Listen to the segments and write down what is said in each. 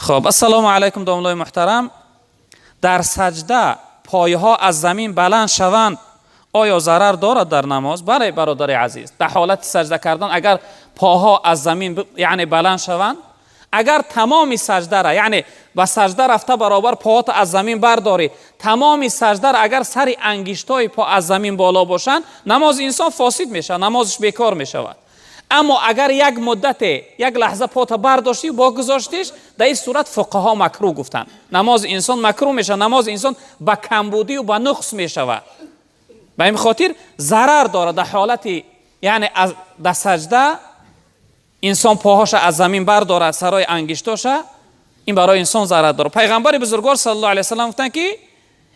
خب السلام علیکم دوستان محترم. در سجده پایه ها از زمین بلند شوند آیا ضرر دارد در نماز؟ بله برادر عزیز، در حالت سجده کردن اگر پاها از زمین یعنی بلند شوند، اگر تمامی سجده را یعنی با سجده رفته برابر پاهات از زمین برداری، تمامی سجده را اگر سر انگشتای پا از زمین بالا باشند، نماز انسان فاسد میشه، نمازش بیکار میشود. اما اگر یک مدت یک لحظه پات برداشتی و بگذاشتیش، در این صورت فقها مکروه گفتن نماز انسان مکروه میشه، نماز انسان با کمبودی و با نقص میشود. به این خاطر ضرر داره در حالت یعنی در سجده انسان پاهاش از زمین برداره سرای انگشتاش، این برای انسان ضرر داره. پیغمبر بزرگوار صلی الله علیه و سلم گفتن که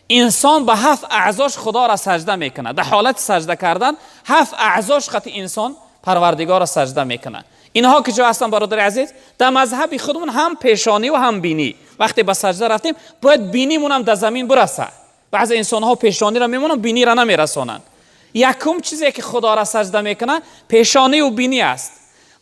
انسان به 7 اعضاش خدا را سجده میکنه. در حالت سجده کردن 7 اعضاش خط انسان پروردگار را سجده میکنه. اینها که جو هستن برادر عزیز، در مذهب خودمون هم پیشانی و هم بینی، وقتی به سجده رفتیم باید بینیمون هم در زمین برسه. بعضی انسان ها پیشانی را میمونن بینی را نمیرسونن. یکم چیزی که خدا را سجده میکنه پیشانی و بینی است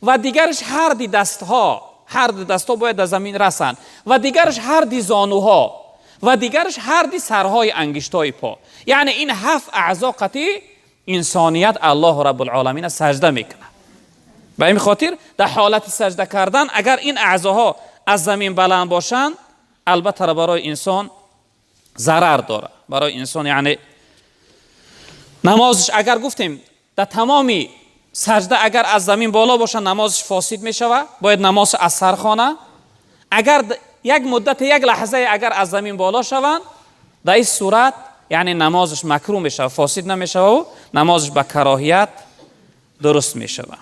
و دیگرش هر دی دستها باید در زمین رسند و دیگرش هر دی زانوها و دیگرش هر دی سرهای انگشتای پا. یعنی این 7 اعضا قطعی انسانیت الله رب العالمین سجده میکنه. به این خاطر در حالت سجده کردن اگر این اعضاها از زمین بلند باشند، البته برای انسان ضرر داره. برای انسان یعنی نمازش اگر گفتیم در تمامی سجده اگر از زمین بالا باشه نمازش فاسد می شود، باید نماز از سر خوانه. اگر یک مدت یک لحظه اگر از زمین بالا شوند، در این صورت یعنی نمازش مکروه می شود، فاسد نمی شود و نمازش به کراهیت درست می شود.